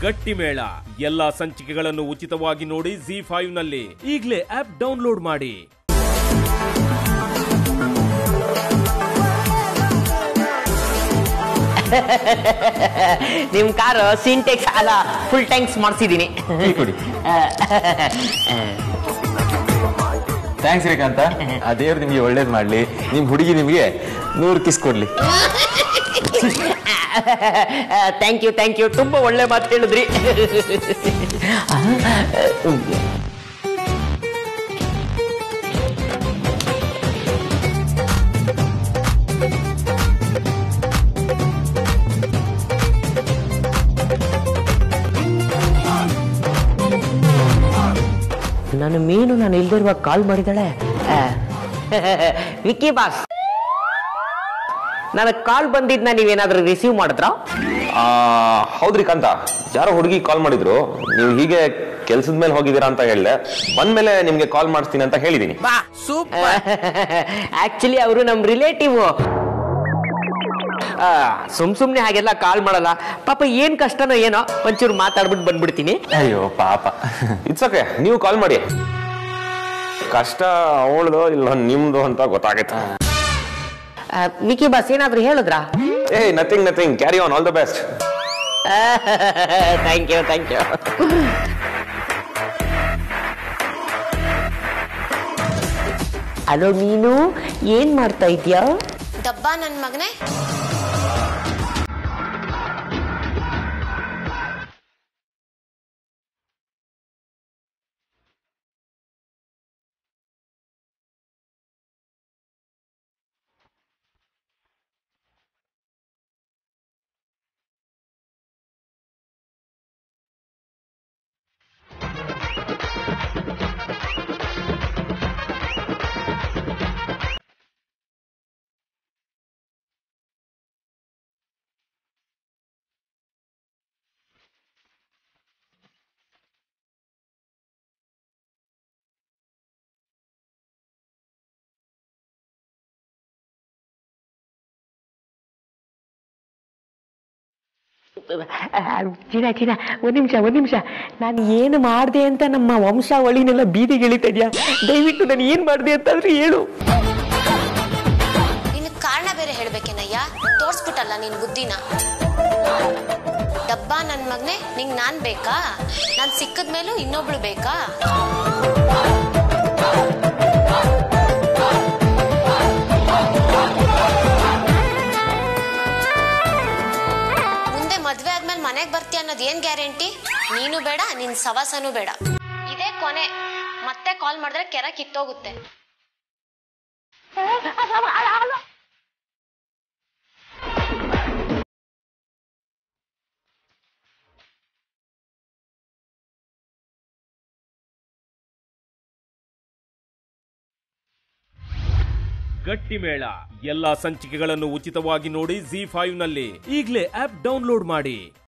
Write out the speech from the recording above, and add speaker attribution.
Speaker 1: ಗಟ್ಟಿ ಮೇಳ ಎಲ್ಲಾ ಸಂಚಿಕೆಗಳನ್ನು ಉಚಿತವಾಗಿ ನೋಡಿ ZEE5 ನಲ್ಲಿ. ಈಗಲೇ ಆಪ್ ಡೌನ್ಲೋಡ್ ಮಾಡಿ.
Speaker 2: ನಿಮ್ ಕಾರು ಸಿಂಟೆಕ್ಸ್ ಅಲ್ಲ ಫುಲ್ ಟ್ಯಾಂಕ್ಸ್ ಮಾಡಿಸಿದೀನಿ.
Speaker 3: ಥ್ಯಾಂಕ್ಸ್ ಶ್ರೀಕಾಂತ. ಆ ದೇವ್ರು ನಿಮ್ಗೆ ಒಳ್ಳೇದ್ ಮಾಡ್ಲಿ. ನಿಮ್ ಹುಡುಗಿ ನಿಮ್ಗೆ 100 ಕಿಸ್ ಕೊಡ್ಲಿ.
Speaker 2: ಥ್ಯಾಂಕ್ ಯು ತುಂಬಾ ಒಳ್ಳೆ ಮಾತು ಹೇಳಿದ್ರಿ. ನನ್ನ ಮೀನು ನಾನು ಇಲ್ದಿರುವಾಗ ಕಾಲ್ ಮಾಡಿದಾಳೆ. ವಿಕ್ಕಿ ಬಾಸ್, ನನಗೆ ಕಾಲ್ ಬಂದಿದ್ನ ನೀವೇನಾದ್ರೂ ರಿಸೀವ್ ಮಾಡಿದ್ರ?
Speaker 3: ಹೌದ್ರಿ ಕಾಂತ, ಯಾರೋ ಹುಡುಗಿ ಕಾಲ್ ಮಾಡಿದ್ರು. ನೀವು ಹೀಗೆ ಕೆಲ್ಸದ ಮೇಲೆ ಹೋಗಿದ್ದೀರಾ ಅಂತ ಹೇಳಿದೆ. ಬಂದ್ಮೇಲೆ ನಿಮ್ಗೆ ಕಾಲ್ ಮಾಡಿಸ್ತೀನಿ ಅಂತ ಹೇಳಿದೀನಿ.
Speaker 2: ಆಕ್ಚುಲಿ ಅವರು ನಮ್ ರಿಲೇಟಿವ್. ಸುಮ್ನೆ ಹಾಗೆಲ್ಲ ಕಾಲ್ ಮಾಡಲ್ಲ. ಪಾಪ ಏನ್ ಕಷ್ಟನೋ ಏನೋ ಒಂಚೂರು ಮಾತಾಡ್ಬಿಟ್ಟು ಬಂದ್ಬಿಡ್ತೀನಿ.
Speaker 3: ಅಯ್ಯೋ ಪಾಪ. ಇಟ್ಸ್ ಓಕೆ, ನೀವು ಕಾಲ್ ಮಾಡಿ. ಕಷ್ಟ ಅವಳದು ಇಲ್ಲ ನಿಮ್ದು ಅಂತ ಗೊತ್ತಾಗೈತೆ.
Speaker 2: ವಿಕ್ಕಿ ಬಾಸ್ ಏನಾದ್ರು ಹೇಳಿದ್ರಾ?
Speaker 3: Nothing. Carry on. All the best.
Speaker 2: Thank you. Hello ನೀನು ಏನ್ ಮಾಡ್ತಾ ಇದ್ಯಾ?
Speaker 4: ಡಬ್ಬ ನನ್ ಮಗನೇ.
Speaker 2: ಚೀನಾ ಒಂದ್ ನಿಮಿಷ. ನಾನು ಏನು ಮಾಡ್ದೆ ಅಂತ ನಮ್ಮ ವಂಶಾವಳಿನೆಲ್ಲ ಬೀದಿಗೆ ಇಳಿತಾ ಇದ್ಯಾ? ದಯವಿಟ್ಟು ನಾನು ಏನ್ ಮಾಡ್ದೆ ಅಂತಾದ್ರೂ ಹೇಳು.
Speaker 4: ನಿನ್ ಕಾರಣ ಬೇರೆ ಹೇಳ್ಬೇಕೇನಯ್ಯ? ತೋರ್ಸ್ಬಿಟ್ಟಲ್ಲ ನಿನ್ ಬುದ್ಧಿನ. ಡಬ್ಬ ನನ್ ಮಗನೇ, ನಿಂಗ್ ನಾನ್ ಬೇಕಾ? ನಾನ್ ಸಿಕ್ಕದ್ಮೇಲೂ ಇನ್ನೊಬ್ಳು ಬೇಕಾ? ಮದ್ವೆ ಆದ್ಮೇಲೆ ಮನೆಗ್ ಬರ್ತೀಯ ಅನ್ನೋದು ಏನ್ ಗ್ಯಾರಂಟಿ? ನೀನು ಬೇಡ, ನಿನ್ ಸವಾಸನೂ ಬೇಡ. ಇದೇ ಕೊನೆ. ಮತ್ತೆ ಕಾಲ್ ಮಾಡಿದ್ರೆ ಕೆರ ಕಿತ್ತೋಗುತ್ತೆ.
Speaker 1: ಗಟ್ಟಿ ಮೇಳ ಎಲ್ಲಾ ಸಂಚಿಕೆಗಳನ್ನು ಉಚಿತವಾಗಿ ನೋಡಿ ZEE5 ನಲ್ಲಿ. ಈಗಲೇ ಆಪ್ ಡೌನ್ಲೋಡ್ ಮಾಡಿ.